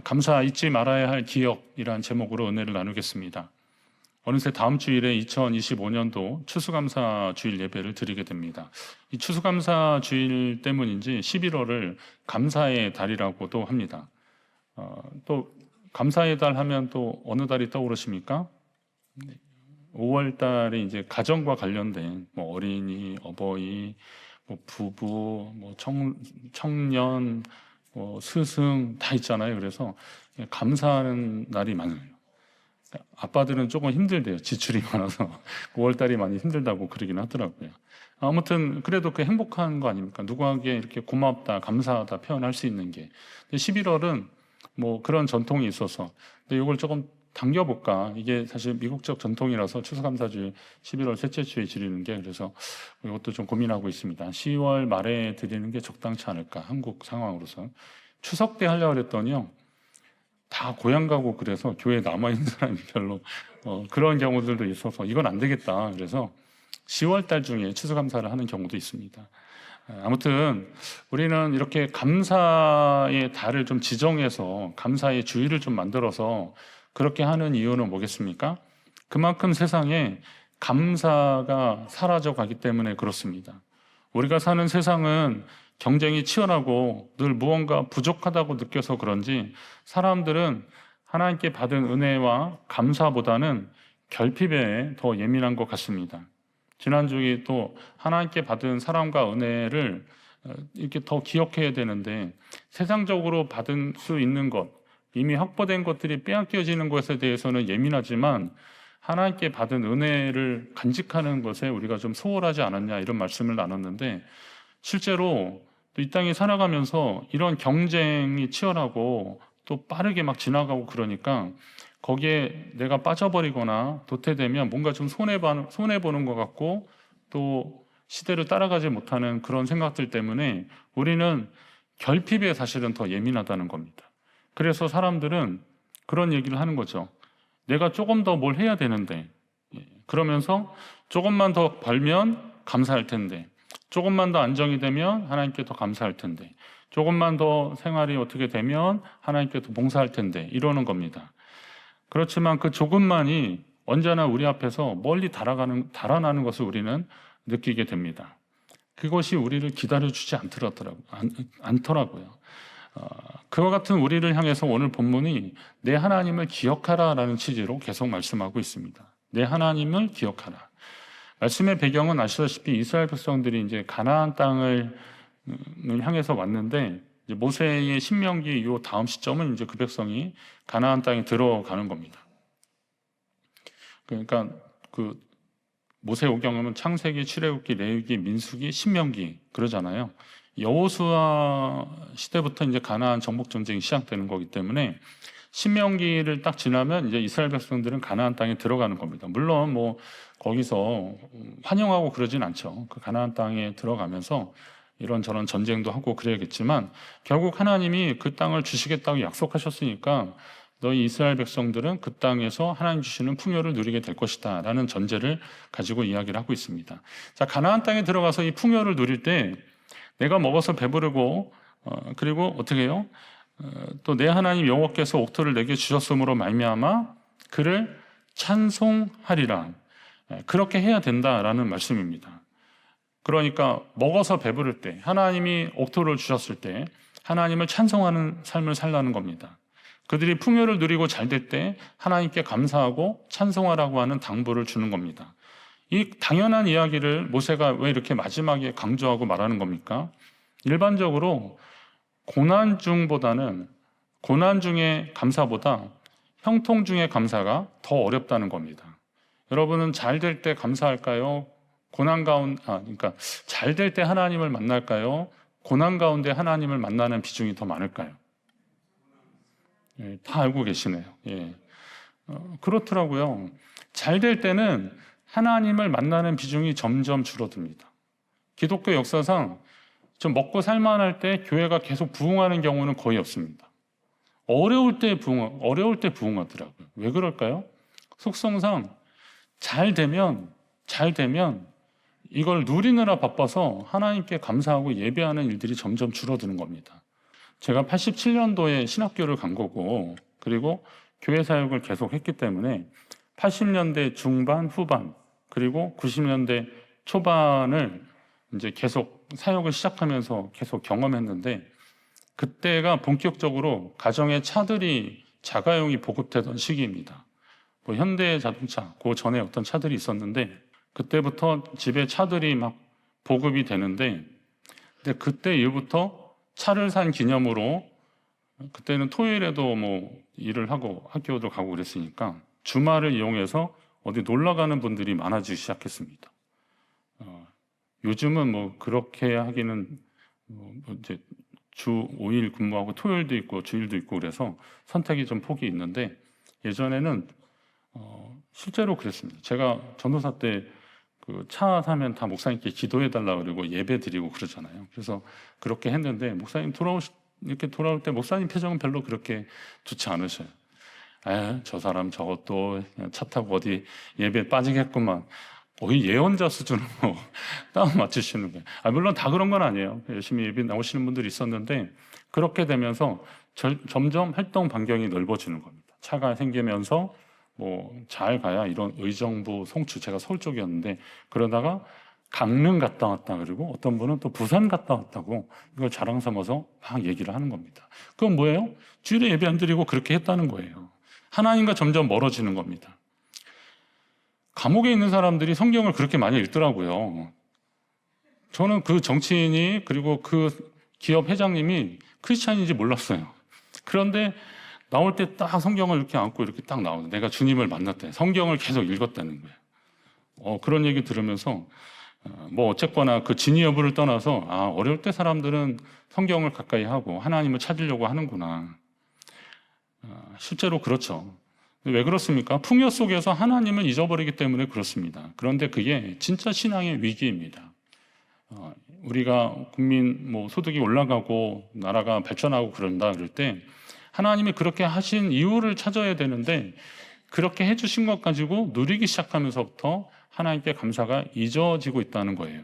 감사 잊지 말아야 할 기억이란 제목으로 은혜를 나누겠습니다. 어느새 다음 주일에 2025년도 추수감사 주일 예배를 드리게 됩니다. 이 추수감사 주일 때문인지 11월을 감사의 달이라고도 합니다. 또 감사의 달 하면 또 어느 달이 떠오르십니까? 5월 달에 이제 가정과 관련된 뭐 어린이, 어버이, 뭐 부부, 뭐 청년, 스승 다 있잖아요. 그래서 감사하는 날이 많아요. 아빠들은 조금 힘들대요. 지출이 많아서 5월 달이 많이 힘들다고 그러긴 하더라고요. 아무튼 그래도 그 행복한 거 아닙니까? 누구에게 이렇게 고맙다, 감사하다 표현할 수 있는 게. 11월은 뭐 그런 전통이 있어서 근데 이걸 조금 당겨볼까. 이게 사실 미국적 전통이라서 추수감사주일 11월 셋째 주에 지르는 게, 그래서 이것도 좀 고민하고 있습니다. 10월 말에 드리는 게 적당치 않을까, 한국 상황으로서. 추석 때 하려고 그랬더니요, 다 고향 가고 그래서 교회에 남아있는 사람이 별로 그런 경우들도 있어서 이건 안 되겠다. 그래서 10월 달 중에 추수감사를 하는 경우도 있습니다. 아무튼 우리는 이렇게 감사의 달을 좀 지정해서 감사의 주일을 좀 만들어서 그렇게 하는 이유는 뭐겠습니까? 그만큼 세상에 감사가 사라져 가기 때문에 그렇습니다. 우리가 사는 세상은 경쟁이 치열하고 늘 무언가 부족하다고 느껴서 그런지 사람들은 하나님께 받은 은혜와 감사보다는 결핍에 더 예민한 것 같습니다. 지난주에 또 하나님께 받은 사랑과 은혜를 이렇게 더 기억해야 되는데, 세상적으로 받을 수 있는 것, 이미 확보된 것들이 빼앗겨지는 것에 대해서는 예민하지만 하나님께 받은 은혜를 간직하는 것에 우리가 좀 소홀하지 않았냐, 이런 말씀을 나눴는데, 실제로 이 땅에 살아가면서 이런 경쟁이 치열하고 또 빠르게 막 지나가고 그러니까 거기에 내가 빠져버리거나 도태되면 뭔가 좀 손해보는 것 같고 또 시대를 따라가지 못하는 그런 생각들 때문에 우리는 결핍에 사실은 더 예민하다는 겁니다. 그래서 사람들은 그런 얘기를 하는 거죠. 내가 조금 더 뭘 해야 되는데, 그러면서 조금만 더 벌면 감사할 텐데, 조금만 더 안정이 되면 하나님께 더 감사할 텐데, 조금만 더 생활이 어떻게 되면 하나님께 더 봉사할 텐데, 이러는 겁니다. 그렇지만 그 조금만이 언제나 우리 앞에서 멀리 달아나는 것을 우리는 느끼게 됩니다. 그것이 우리를 기다려주지 않더라고요. 그와 같은 우리를 향해서 오늘 본문이 내 하나님을 기억하라라는 취지로 계속 말씀하고 있습니다. 내 하나님을 기억하라. 말씀의 배경은 아시다시피 이스라엘 백성들이 이제 가나안 땅을 향해서 왔는데, 이제 모세의 신명기 요 다음 시점은 이제 그 백성이 가나안 땅에 들어가는 겁니다. 그러니까 그 모세오경은 창세기, 출애굽기, 레위기, 민수기, 신명기 그러잖아요. 여호수아 시대부터 이제 가나안 정복 전쟁이 시작되는 거기 때문에 신명기를 딱 지나면 이제 이스라엘 백성들은 가나안 땅에 들어가는 겁니다. 물론 뭐 거기서 환영하고 그러진 않죠. 그 가나안 땅에 들어가면서 이런저런 전쟁도 하고 그래야겠지만 결국 하나님이 그 땅을 주시겠다고 약속하셨으니까 너희 이스라엘 백성들은 그 땅에서 하나님 주시는 풍요를 누리게 될 것이다 라는 전제를 가지고 이야기를 하고 있습니다. 자, 가나안 땅에 들어가서 이 풍요를 누릴 때 내가 먹어서 배부르고 그리고 어떻게 해요? 또 내 하나님 여호와께서 옥토를 내게 주셨으므로 말미암아 그를 찬송하리라. 그렇게 해야 된다라는 말씀입니다. 그러니까 먹어서 배부를 때, 하나님이 옥토를 주셨을 때 하나님을 찬송하는 삶을 살라는 겁니다. 그들이 풍요를 누리고 잘 될 때 하나님께 감사하고 찬송하라고 하는 당부를 주는 겁니다. 이 당연한 이야기를 모세가 왜 이렇게 마지막에 강조하고 말하는 겁니까? 일반적으로 고난 중의 감사보다 형통 중의 감사가 더 어렵다는 겁니다. 여러분은 잘 될 때 감사할까요? 그러니까 잘 될 때 하나님을 만날까요? 고난 가운데 하나님을 만나는 비중이 더 많을까요? 예, 다 알고 계시네요. 예. 그렇더라고요. 잘 될 때는 하나님을 만나는 비중이 점점 줄어듭니다. 기독교 역사상 좀 먹고 살만할 때 교회가 계속 부흥하는 경우는 거의 없습니다. 어려울 때 부흥하더라고요. 왜 그럴까요? 속성상 잘 되면 이걸 누리느라 바빠서 하나님께 감사하고 예배하는 일들이 점점 줄어드는 겁니다. 제가 87년도에 신학교를 간 거고, 그리고 교회 사역을 계속 했기 때문에 80년대 중반, 후반, 그리고 90년대 초반을 이제 계속 사역을 시작하면서 계속 경험했는데, 그때가 본격적으로 가정에 차들이 자가용이 보급되던 시기입니다. 뭐 현대 자동차, 그 전에 어떤 차들이 있었는데, 그때부터 집에 차들이 막 보급이 되는데, 근데 그때 이후부터 차를 산 기념으로, 그때는 토요일에도 뭐 일을 하고 학교도 가고 그랬으니까 주말을 이용해서 어디 놀러 가는 분들이 많아지기 시작했습니다. 요즘은 뭐 그렇게 하기는 뭐 이제 주 5일 근무하고 토요일도 있고 주일도 있고 그래서 선택이 좀 폭이 있는데, 예전에는 실제로 그랬습니다. 제가 전도사 때 그 차 사면 다 목사님께 기도해 달라 그러고 예배 드리고 그러잖아요. 그래서 그렇게 했는데, 목사님 이렇게 돌아올 때 목사님 표정은 별로 그렇게 좋지 않으셔요. 저 사람 저것도 차 타고 어디 예배 빠지겠구만. 거의 예언자 수준으로 딱 맞추시는 거예요. 물론 다 그런 건 아니에요. 열심히 예배 나오시는 분들이 있었는데, 그렇게 되면서 점점 활동 반경이 넓어지는 겁니다. 차가 생기면서 뭐 잘 가야 이런 의정부, 송추, 제가 서울 쪽이었는데, 그러다가 강릉 갔다 왔다 그러고 어떤 분은 또 부산 갔다 왔다고 이걸 자랑 삼아서 막 얘기를 하는 겁니다. 그건 뭐예요? 주일에 예배 안 드리고 그렇게 했다는 거예요. 하나님과 점점 멀어지는 겁니다. 감옥에 있는 사람들이 성경을 그렇게 많이 읽더라고요. 저는 그 정치인이, 그리고 그 기업 회장님이 크리스찬인지 몰랐어요. 그런데 나올 때 딱 성경을 이렇게 안고 이렇게 딱 나오는, 내가 주님을 만났대. 성경을 계속 읽었다는 거예요. 그런 얘기 들으면서 뭐 어쨌거나 그 진위 여부를 떠나서 어려울 때 사람들은 성경을 가까이 하고 하나님을 찾으려고 하는구나. 실제로 그렇죠. 왜 그렇습니까? 풍요 속에서 하나님을 잊어버리기 때문에 그렇습니다. 그런데 그게 진짜 신앙의 위기입니다. 우리가 국민 뭐 소득이 올라가고 나라가 발전하고 그런다 그럴 때 하나님이 그렇게 하신 이유를 찾아야 되는데, 그렇게 해주신 것 가지고 누리기 시작하면서부터 하나님께 감사가 잊어지고 있다는 거예요.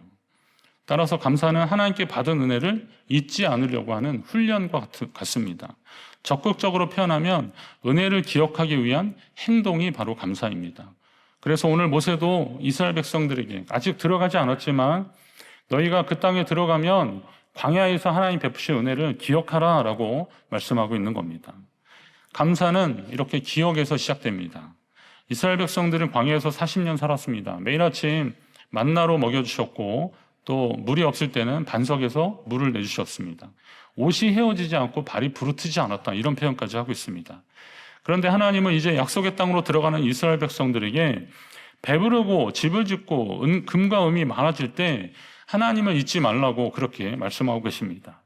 따라서 감사는 하나님께 받은 은혜를 잊지 않으려고 하는 훈련과 같습니다. 적극적으로 표현하면 은혜를 기억하기 위한 행동이 바로 감사입니다. 그래서 오늘 모세도 이스라엘 백성들에게, 아직 들어가지 않았지만 너희가 그 땅에 들어가면 광야에서 하나님 베푸신 은혜를 기억하라 라고 말씀하고 있는 겁니다. 감사는 이렇게 기억에서 시작됩니다. 이스라엘 백성들은 광야에서 40년 살았습니다. 매일 아침 만나로 먹여주셨고, 또 물이 없을 때는 반석에서 물을 내주셨습니다. 옷이 헤어지지 않고 발이 부르트지 않았다, 이런 표현까지 하고 있습니다. 그런데 하나님은 이제 약속의 땅으로 들어가는 이스라엘 백성들에게 배부르고 집을 짓고 금과 은이 많아질 때 하나님을 잊지 말라고 그렇게 말씀하고 계십니다.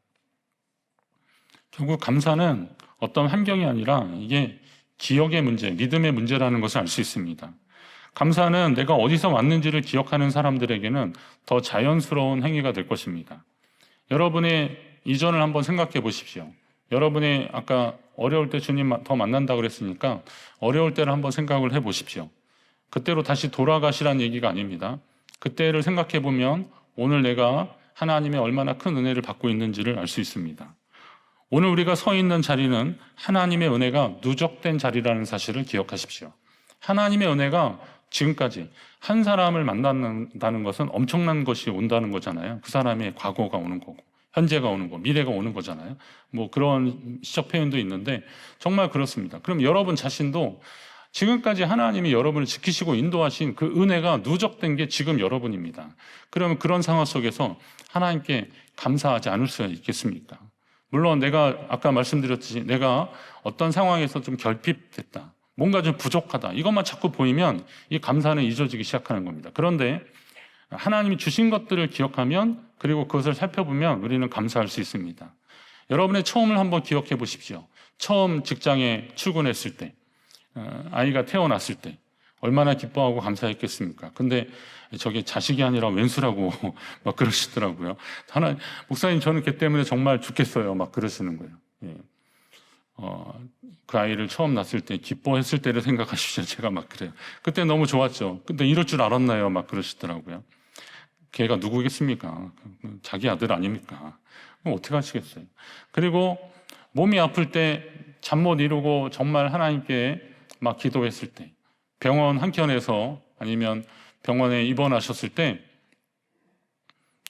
결국 감사는 어떤 환경이 아니라 이게 기억의 문제, 믿음의 문제라는 것을 알 수 있습니다. 감사는 내가 어디서 왔는지를 기억하는 사람들에게는 더 자연스러운 행위가 될 것입니다. 여러분의 이전을 한번 생각해 보십시오. 여러분이 아까 어려울 때 주님 더 만난다고 그랬으니까 어려울 때를 한번 생각을 해 보십시오. 그때로 다시 돌아가시라는 얘기가 아닙니다. 그때를 생각해 보면 오늘 내가 하나님의 얼마나 큰 은혜를 받고 있는지를 알 수 있습니다. 오늘 우리가 서 있는 자리는 하나님의 은혜가 누적된 자리라는 사실을 기억하십시오. 하나님의 은혜가 지금까지 한 사람을 만난다는 것은 엄청난 것이 온다는 거잖아요. 그 사람의 과거가 오는 거고, 현재가 오는 거, 미래가 오는 거잖아요. 뭐 그런 시적 표현도 있는데 정말 그렇습니다. 그럼 여러분 자신도 지금까지 하나님이 여러분을 지키시고 인도하신 그 은혜가 누적된 게 지금 여러분입니다. 그러면 그런 상황 속에서 하나님께 감사하지 않을 수 있겠습니까? 물론 내가 아까 말씀드렸듯이 내가 어떤 상황에서 좀 결핍됐다, 뭔가 좀 부족하다, 이것만 자꾸 보이면 이 감사는 잊어지기 시작하는 겁니다. 그런데 하나님이 주신 것들을 기억하면, 그리고 그것을 살펴보면 우리는 감사할 수 있습니다. 여러분의 처음을 한번 기억해 보십시오. 처음 직장에 출근했을 때, 아이가 태어났을 때 얼마나 기뻐하고 감사했겠습니까? 근데 저게 자식이 아니라 왼수라고 막 그러시더라고요. 목사님 저는 걔 때문에 정말 죽겠어요, 막 그러시는 거예요. 예. 그 아이를 처음 낳았을 때 기뻐했을 때를 생각하십시오. 제가 막 그래요. 그때 너무 좋았죠. 근데 이럴 줄 알았나요? 막 그러시더라고요. 걔가 누구겠습니까? 자기 아들 아닙니까? 그럼 어떻게 하시겠어요? 그리고 몸이 아플 때, 잠 못 이루고 정말 하나님께 막 기도했을 때, 병원 한켠에서 아니면 병원에 입원하셨을 때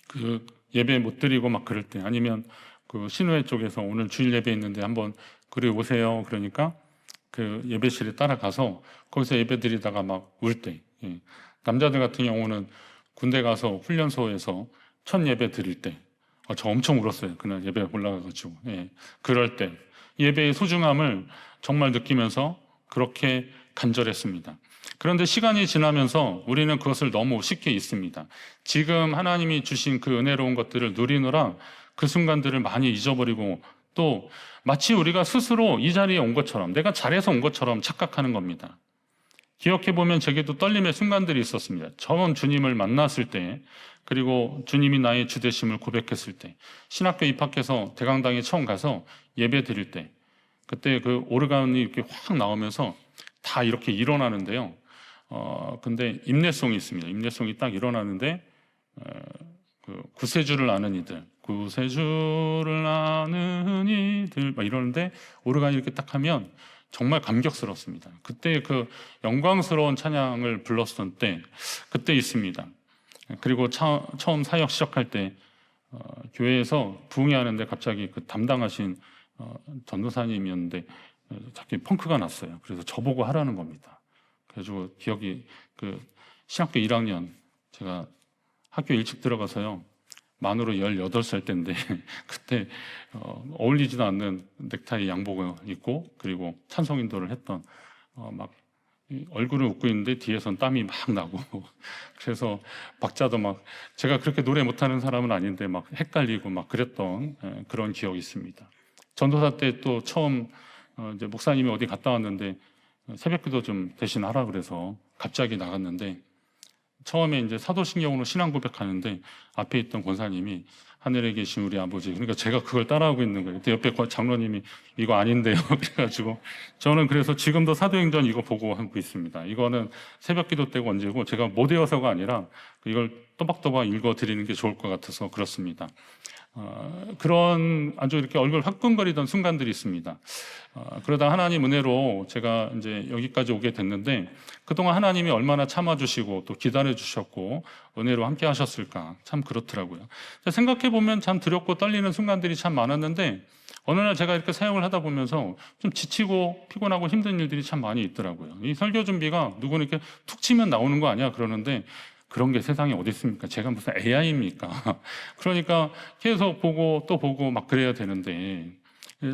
그 예배 못 드리고 막 그럴 때, 아니면 그 신우회 쪽에서 오늘 주일 예배 있는데 한번 그리 오세요. 그러니까 그 예배실에 따라가서 거기서 예배 드리다가 막 울 때, 남자들 같은 경우는 군대 가서 훈련소에서 첫 예배 드릴 때, 저 엄청 울었어요. 그날 예배 올라가가지고. 그럴 때 예배의 소중함을 정말 느끼면서 그렇게 간절했습니다. 그런데 시간이 지나면서 우리는 그것을 너무 쉽게 잊습니다. 지금 하나님이 주신 그 은혜로운 것들을 누리느라 그 순간들을 많이 잊어버리고, 또 마치 우리가 스스로 이 자리에 온 것처럼, 내가 잘해서 온 것처럼 착각하는 겁니다. 기억해보면 제게도 떨림의 순간들이 있었습니다. 처음 주님을 만났을 때, 그리고 주님이 나의 주되심을 고백했을 때, 신학교 입학해서 대강당에 처음 가서 예배 드릴 때, 그때 그 오르간이 이렇게 확 나오면서 다 이렇게 일어나는데요. 근데 임내송이 있습니다. 임내송이 딱 일어나는데, 그 구세주를 아는 이들, 구세주를 아는 이들, 막 이러는데 오르간이 이렇게 딱 하면 정말 감격스럽습니다. 그때 그 영광스러운 찬양을 불렀던 때, 그때 있습니다. 그리고 처음 사역 시작할 때 교회에서 부흥회하는데 갑자기 그 담당하신 전도사님이었는데 갑자기 펑크가 났어요. 그래서 저보고 하라는 겁니다. 그래가지고 기억이, 그 신학교 1학년 제가 학교 일찍 들어가서요, 만으로 18살 때인데 그때 어울리지도 않는 넥타이 양복을 입고, 그리고 찬송 인도를 했던, 막 얼굴은 웃고 있는데 뒤에선 땀이 막 나고 그래서 박자도 막, 제가 그렇게 노래 못하는 사람은 아닌데 막 헷갈리고 막 그랬던 그런 기억이 있습니다. 전도사 때 또 처음 이제 목사님이 어디 갔다 왔는데 새벽기도 좀 대신 하라 그래서 갑자기 나갔는데, 처음에 이제 사도신경으로 신앙 고백하는데 앞에 있던 권사님이 하늘에 계신 우리 아버지, 그러니까 제가 그걸 따라하고 있는 거예요. 그때 옆에 장로님이 이거 아닌데요. 그래가지고 저는 그래서 지금도 사도행전 이거 보고 하고 있습니다. 이거는 새벽기도 때고 언제고 제가 못 외워서가 아니라 이걸 또박또박 읽어드리는 게 좋을 것 같아서 그렇습니다. 그런 아주 이렇게 얼굴 화끈거리던 순간들이 있습니다. 그러다 하나님 은혜로 제가 이제 여기까지 오게 됐는데, 그동안 하나님이 얼마나 참아주시고 또 기다려주셨고 은혜로 함께 하셨을까, 참 그렇더라고요. 생각해 보면 참 두렵고 떨리는 순간들이 참 많았는데, 어느 날 제가 이렇게 사역을 하다 보면서 좀 지치고 피곤하고 힘든 일들이 참 많이 있더라고요. 이 설교 준비가 누구는 이렇게 툭 치면 나오는 거 아니야 그러는데, 그런 게 세상에 어디 있습니까? 제가 무슨 AI입니까? 그러니까 계속 보고 또 보고 막 그래야 되는데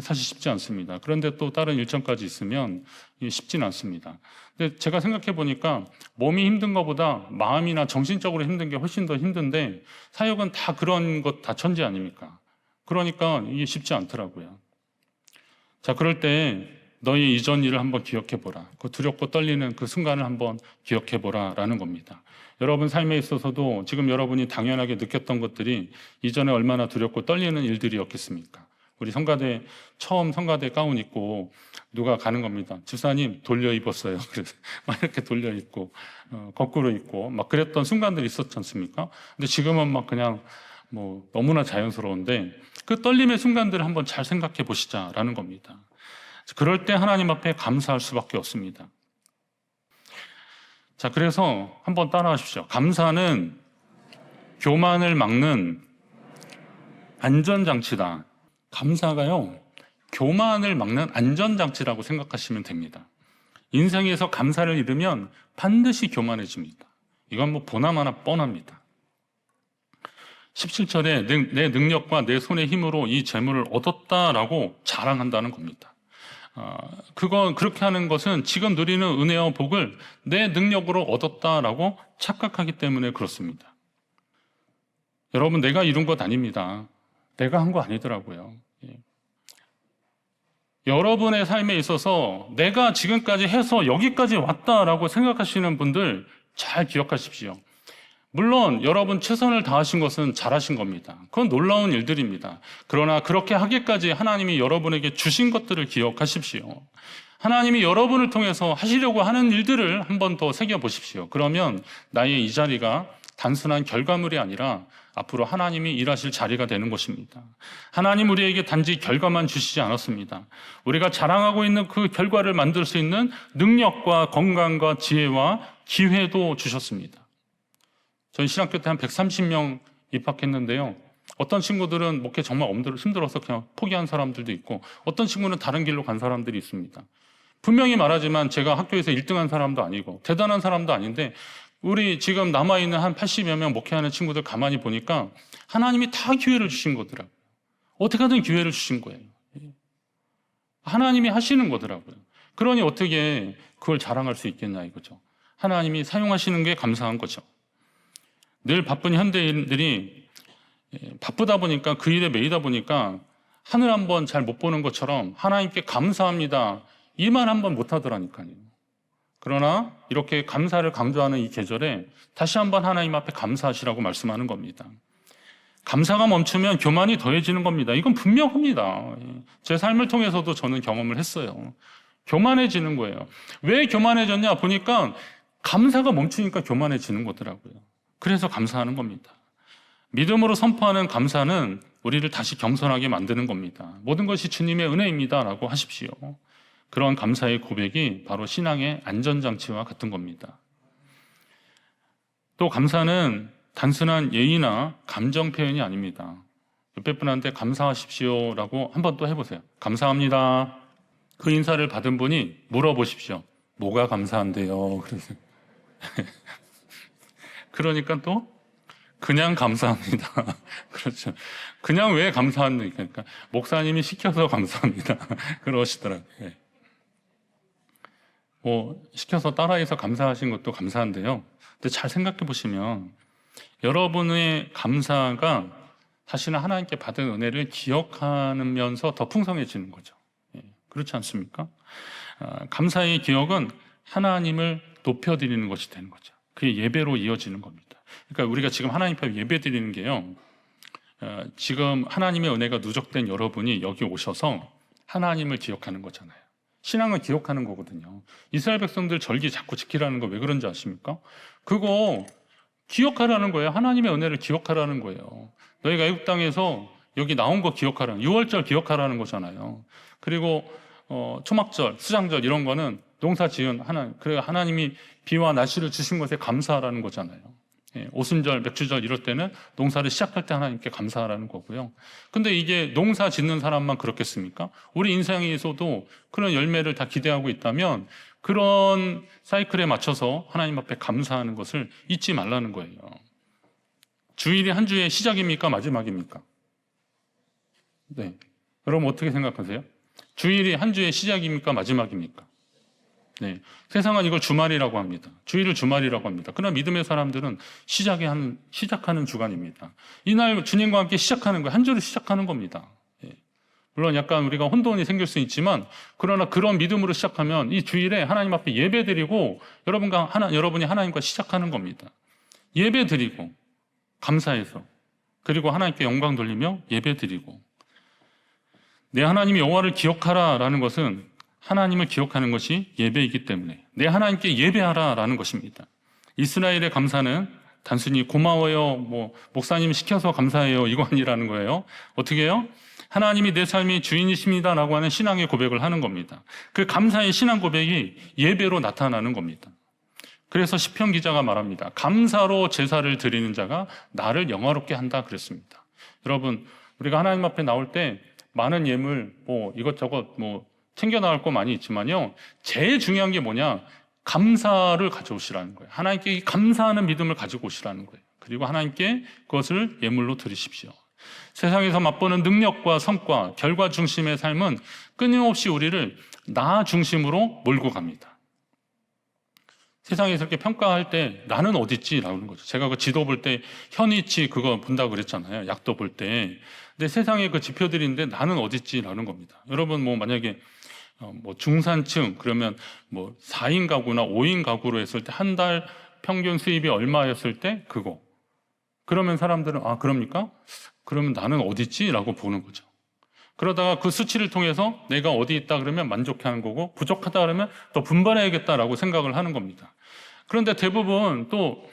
사실 쉽지 않습니다. 그런데 또 다른 일정까지 있으면 쉽지는 않습니다. 근데 제가 생각해 보니까 몸이 힘든 것보다 마음이나 정신적으로 힘든 게 훨씬 더 힘든데, 사역은 다 그런 것 다 천지 아닙니까? 그러니까 이게 쉽지 않더라고요. 자, 그럴 때 너희 이전 일을 한번 기억해 보라. 그 두렵고 떨리는 그 순간을 한번 기억해 보라라는 겁니다. 여러분 삶에 있어서도 지금 여러분이 당연하게 느꼈던 것들이 이전에 얼마나 두렵고 떨리는 일들이었겠습니까? 우리 성가대, 처음 성가대 가운 입고 누가 가는 겁니다. 집사님 돌려 입었어요. 그래서 막 이렇게 돌려 입고 거꾸로 입고 막 그랬던 순간들이 있었지 않습니까? 근데 지금은 막 그냥 뭐 너무나 자연스러운데, 그 떨림의 순간들을 한번 잘 생각해 보시자라는 겁니다. 그럴 때 하나님 앞에 감사할 수밖에 없습니다. 자, 그래서 한번 따라하십시오. 감사는 교만을 막는 안전장치다. 감사가요, 교만을 막는 안전장치라고 생각하시면 됩니다. 인생에서 감사를 잃으면 반드시 교만해집니다. 이건 뭐 보나마나 뻔합니다. 17절에 내 능력과 내 손의 힘으로 이 재물을 얻었다라고 자랑한다는 겁니다. 그렇게 하는 것은 지금 누리는 은혜와 복을 내 능력으로 얻었다라고 착각하기 때문에 그렇습니다. 여러분, 내가 이룬 것 아닙니다. 내가 한 거 아니더라고요. 여러분의 삶에 있어서 내가 지금까지 해서 여기까지 왔다라고 생각하시는 분들 잘 기억하십시오. 물론 여러분 최선을 다하신 것은 잘하신 겁니다. 그건 놀라운 일들입니다. 그러나 그렇게 하기까지 하나님이 여러분에게 주신 것들을 기억하십시오. 하나님이 여러분을 통해서 하시려고 하는 일들을 한 번 더 새겨보십시오. 그러면 나의 이 자리가 단순한 결과물이 아니라 앞으로 하나님이 일하실 자리가 되는 것입니다. 하나님 우리에게 단지 결과만 주시지 않았습니다. 우리가 자랑하고 있는 그 결과를 만들 수 있는 능력과 건강과 지혜와 기회도 주셨습니다. 저희 신학교 때 한 130명 입학했는데요. 어떤 친구들은 목회 정말 힘들어서 그냥 포기한 사람들도 있고, 어떤 친구는 다른 길로 간 사람들이 있습니다. 분명히 말하지만 제가 학교에서 1등한 사람도 아니고 대단한 사람도 아닌데, 우리 지금 남아있는 한 80여 명 목회하는 친구들 가만히 보니까 하나님이 다 기회를 주신 거더라고요. 어떻게 하든 기회를 주신 거예요. 하나님이 하시는 거더라고요. 그러니 어떻게 그걸 자랑할 수 있겠냐 이거죠. 하나님이 사용하시는 게 감사한 거죠. 늘 바쁜 현대인들이 바쁘다 보니까 그 일에 매이다 보니까 하늘 한번 잘 못 보는 것처럼 하나님께 감사합니다 이 말 한번 못 하더라니까요. 그러나 이렇게 감사를 강조하는 이 계절에 다시 한번 하나님 앞에 감사하시라고 말씀하는 겁니다. 감사가 멈추면 교만이 더해지는 겁니다. 이건 분명합니다. 제 삶을 통해서도 저는 경험을 했어요. 교만해지는 거예요. 왜 교만해졌냐 보니까 감사가 멈추니까 교만해지는 거더라고요. 그래서 감사하는 겁니다. 믿음으로 선포하는 감사는 우리를 다시 겸손하게 만드는 겁니다. 모든 것이 주님의 은혜입니다 라고 하십시오. 그런 감사의 고백이 바로 신앙의 안전장치와 같은 겁니다. 또 감사는 단순한 예의나 감정 표현이 아닙니다. 옆에 분한테 감사하십시오 라고 한번 또 해보세요. 감사합니다. 그 인사를 받은 분이 물어보십시오. 뭐가 감사한데요? 그러세요. 그러니까 또 그냥 감사합니다. 그렇죠. 그냥 왜 감사합니까? 그러니까 목사님이 시켜서 감사합니다. 그러시더라고요. 시켜서 따라해서 감사하신 것도 감사한데요. 근데 잘 생각해 보시면 여러분의 감사가 사실은 하나님께 받은 은혜를 기억하면서 더 풍성해지는 거죠. 그렇지 않습니까? 감사의 기억은 하나님을 높여드리는 것이 되는 거죠. 그게 예배로 이어지는 겁니다. 그러니까 우리가 지금 하나님 앞에 예배 드리는 게요. 지금 하나님의 은혜가 누적된 여러분이 여기 오셔서 하나님을 기억하는 거잖아요. 신앙을 기억하는 거거든요. 이스라엘 백성들 절기 자꾸 지키라는 거 왜 그런지 아십니까? 그거 기억하라는 거예요. 하나님의 은혜를 기억하라는 거예요. 너희가 애굽 땅에서 여기 나온 거 기억하라는, 6월절 기억하라는 거잖아요. 그리고 초막절, 수장절 이런 거는 농사 지은 하나님, 그래 하나님이 비와 날씨를 주신 것에 감사하라는 거잖아요. 오순절, 맥주절 이럴 때는 농사를 시작할 때 하나님께 감사하라는 거고요. 근데 이게 농사 짓는 사람만 그렇겠습니까? 우리 인생에서도 그런 열매를 다 기대하고 있다면 그런 사이클에 맞춰서 하나님 앞에 감사하는 것을 잊지 말라는 거예요. 주일이 한 주의 시작입니까? 마지막입니까? 네. 여러분 어떻게 생각하세요? 주일이 한 주의 시작입니까? 마지막입니까? 네. 세상은 이걸 주말이라고 합니다. 주일을 주말이라고 합니다. 그러나 믿음의 사람들은 시작하는 주간입니다. 이날 주님과 함께 시작하는 거예요. 한 주를 시작하는 겁니다. 물론 약간 우리가 혼돈이 생길 수 있지만, 그러나 그런 믿음으로 시작하면 이 주일에 하나님 앞에 예배드리고 여러분이 하나님과 시작하는 겁니다. 예배드리고 감사해서, 그리고 하나님께 영광 돌리며 예배드리고. 내 하나님이 여호와를 기억하라라는 것은 하나님을 기억하는 것이 예배이기 때문에 내 하나님께 예배하라라는 것입니다. 이스라엘의 감사는 단순히 고마워요, 목사님 시켜서 감사해요 이거 아니라는 거예요. 어떻게 해요? 하나님이 내 삶의 주인이십니다라고 하는 신앙의 고백을 하는 겁니다. 그 감사의 신앙 고백이 예배로 나타나는 겁니다. 그래서 시편 기자가 말합니다. 감사로 제사를 드리는 자가 나를 영화롭게 한다 그랬습니다. 여러분, 우리가 하나님 앞에 나올 때 많은 예물 이것저것 챙겨 나갈 거 많이 있지만요, 제일 중요한 게 뭐냐? 감사를 가져오시라는 거예요. 하나님께 감사하는 믿음을 가지고 오시라는 거예요. 그리고 하나님께 그것을 예물로 드리십시오. 세상에서 맛보는 능력과 성과, 결과 중심의 삶은 끊임없이 우리를 나 중심으로 몰고 갑니다. 세상에서 이렇게 평가할 때 나는 어디 있지? 라는 거죠. 제가 그 지도 볼 때 현위치 그거 본다고 그랬잖아요. 약도 볼 때. 근데 세상에 그 지표들인데 나는 어디 있지? 라는 겁니다. 여러분 만약에 중산층 그러면 4인 가구나 5인 가구로 했을 때 한 달 평균 수입이 얼마였을 때 그거. 그러면 사람들은 그럽니까? 그러면 나는 어디 있지? 라고 보는 거죠. 그러다가 그 수치를 통해서 내가 어디 있다 그러면 만족해하는 거고, 부족하다 그러면 또 분발해야겠다라고 생각을 하는 겁니다. 그런데 대부분 또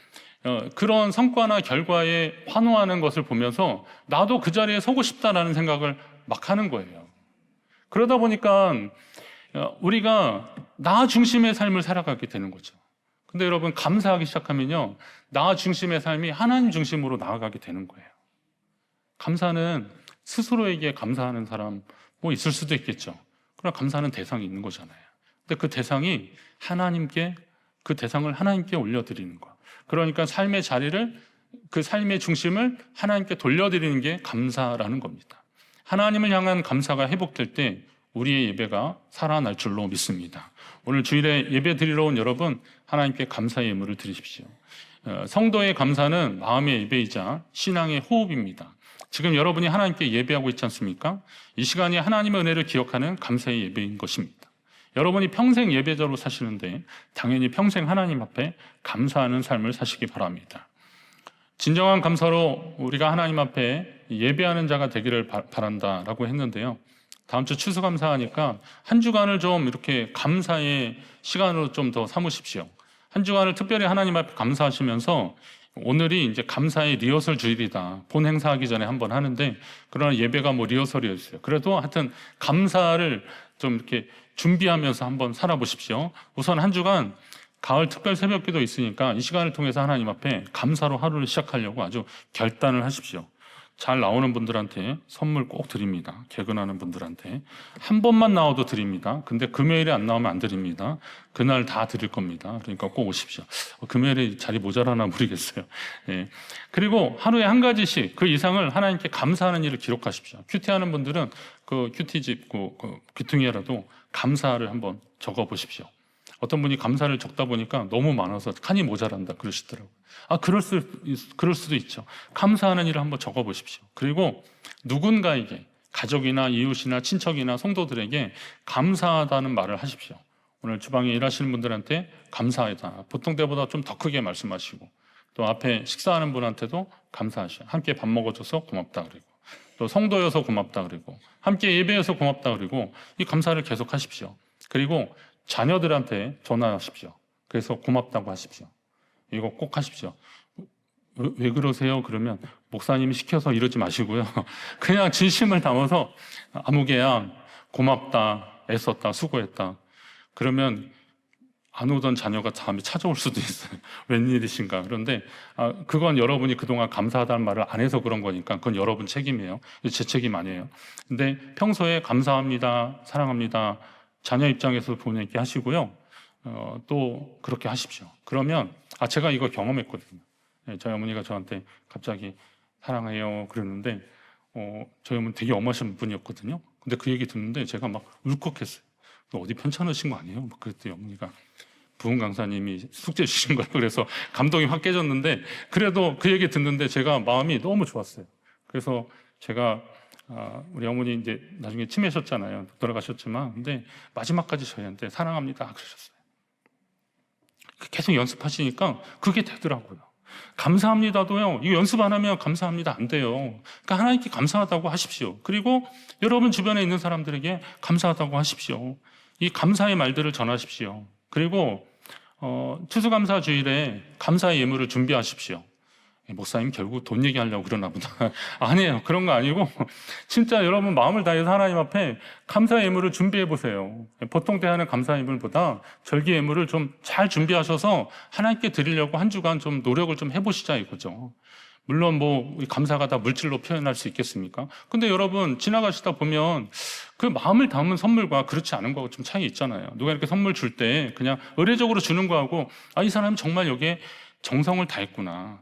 그런 성과나 결과에 환호하는 것을 보면서 나도 그 자리에 서고 싶다라는 생각을 막 하는 거예요. 그러다 보니까 우리가 나 중심의 삶을 살아가게 되는 거죠. 근데 여러분, 감사하기 시작하면요, 나 중심의 삶이 하나님 중심으로 나아가게 되는 거예요. 감사는 스스로에게 감사하는 사람 뭐 있을 수도 있겠죠. 그러나 감사하는 대상이 있는 거잖아요. 근데 그 대상이 하나님께, 그 대상을 하나님께 올려드리는 거. 그러니까 삶의 자리를, 그 삶의 중심을 하나님께 돌려드리는 게 감사라는 겁니다. 하나님을 향한 감사가 회복될 때 우리의 예배가 살아날 줄로 믿습니다. 오늘 주일에 예배 드리러 온 여러분, 하나님께 감사의 예물을 드리십시오. 성도의 감사는 마음의 예배이자 신앙의 호흡입니다. 지금 여러분이 하나님께 예배하고 있지 않습니까? 이 시간이 하나님의 은혜를 기억하는 감사의 예배인 것입니다. 여러분이 평생 예배자로 사시는데 당연히 평생 하나님 앞에 감사하는 삶을 사시기 바랍니다. 진정한 감사로 우리가 하나님 앞에 예배하는 자가 되기를 바란다라고 했는데요. 다음 주 추수감사하니까 한 주간을 좀 이렇게 감사의 시간으로 좀 더 삼으십시오. 한 주간을 특별히 하나님 앞에 감사하시면서, 오늘이 이제 감사의 리허설 주일이다, 본 행사하기 전에 한번 하는데, 그러나 예배가 뭐 리허설이었어요. 그래도 하여튼 감사를 좀 이렇게 준비하면서 한번 살아보십시오. 우선 한 주간 가을 특별 새벽기도 있으니까 이 시간을 통해서 하나님 앞에 감사로 하루를 시작하려고 아주 결단을 하십시오. 잘 나오는 분들한테 선물 꼭 드립니다. 개근하는 분들한테 한 번만 나와도 드립니다. 근데 금요일에 안 나오면 안 드립니다. 그날 다 드릴 겁니다. 그러니까 꼭 오십시오. 금요일에 자리 모자라나 모르겠어요. 예. 그리고 하루에 한 가지씩 그 이상을 하나님께 감사하는 일을 기록하십시오. 큐티하는 분들은 그 큐티집 그 귀퉁이에라도 감사를 한번 적어보십시오. 어떤 분이 감사를 적다 보니까 너무 많아서 칸이 모자란다 그러시더라고요. 그럴 수도 있죠. 감사하는 일을 한번 적어보십시오. 그리고 누군가에게, 가족이나 이웃이나 친척이나 성도들에게 감사하다는 말을 하십시오. 오늘 주방에 일하시는 분들한테 감사하다, 보통 때보다 좀 더 크게 말씀하시고, 또 앞에 식사하는 분한테도 감사하시오. 함께 밥 먹어줘서 고맙다 그리고, 또 성도여서 고맙다 그리고, 함께 예배여서 고맙다 그리고, 이 감사를 계속 하십시오. 그리고 자녀들한테 전화하십시오. 그래서 고맙다고 하십시오. 이거 꼭 하십시오. 왜 그러세요? 그러면 목사님이 시켜서 이러지 마시고요. 그냥 진심을 담아서, 아무개야 고맙다, 애썼다, 수고했다. 그러면 안 오던 자녀가 다음에 찾아올 수도 있어요. 웬일이신가. 그런데 그건 여러분이 그동안 감사하다는 말을 안 해서 그런 거니까 그건 여러분 책임이에요. 제 책임 아니에요. 근데 평소에 감사합니다, 사랑합니다, 자녀 입장에서 부모님께 하시고요. 또 그렇게 하십시오. 그러면 제가 이거 경험했거든요. 저희 어머니가 저한테 갑자기 사랑해요 그러는데, 저희 어머니 되게 엄하신 분이었거든요. 근데 그 얘기 듣는데 제가 막 울컥했어요. 어디 편찮으신 거 아니에요? 막 그랬더니 어머니가 부흥 강사님이 숙제 주신 거예요. 그래서 감동이 확 깨졌는데, 그래도 그 얘기 듣는데 제가 마음이 너무 좋았어요. 그래서 제가 우리 어머니 이제 나중에 치매셨잖아요. 돌아가셨지만, 근데 마지막까지 저희한테 사랑합니다 그러셨어요. 계속 연습하시니까 그게 되더라고요. 감사합니다도요, 이거 연습 안 하면 감사합니다 안 돼요. 그러니까 하나님께 감사하다고 하십시오. 그리고 여러분 주변에 있는 사람들에게 감사하다고 하십시오. 이 감사의 말들을 전하십시오. 그리고 추수감사 주일에 감사의 예물을 준비하십시오. 목사님 결국 돈 얘기하려고 그러나 보다. 아니에요. 그런 거 아니고 진짜 여러분 마음을 다해서 하나님 앞에 감사 예물을 준비해 보세요. 보통 때 하는 감사 예물보다 절기 예물을 좀 잘 준비하셔서 하나님께 드리려고 한 주간 좀 노력을 좀 해보시자 이거죠. 물론 뭐 감사가 다 물질로 표현할 수 있겠습니까? 근데 여러분 지나가시다 보면 그 마음을 담은 선물과 그렇지 않은 거하고 좀 차이 있잖아요. 누가 이렇게 선물 줄 때 그냥 의례적으로 주는 거하고, 이 사람이 정말 여기에 정성을 다했구나,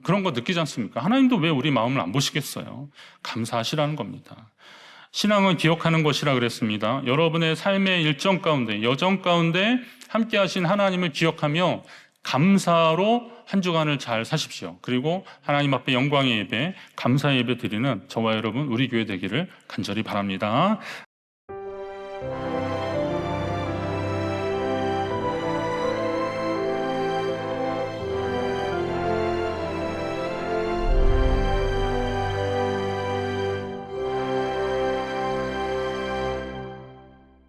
그런 거 느끼지 않습니까? 하나님도 왜 우리 마음을 안 보시겠어요? 감사하시라는 겁니다. 신앙은 기억하는 것이라 그랬습니다. 여러분의 삶의 일정 가운데, 여정 가운데 함께 하신 하나님을 기억하며 감사로 한 주간을 잘 사십시오. 그리고 하나님 앞에 영광의 예배, 감사의 예배 드리는 저와 여러분 우리 교회 되기를 간절히 바랍니다.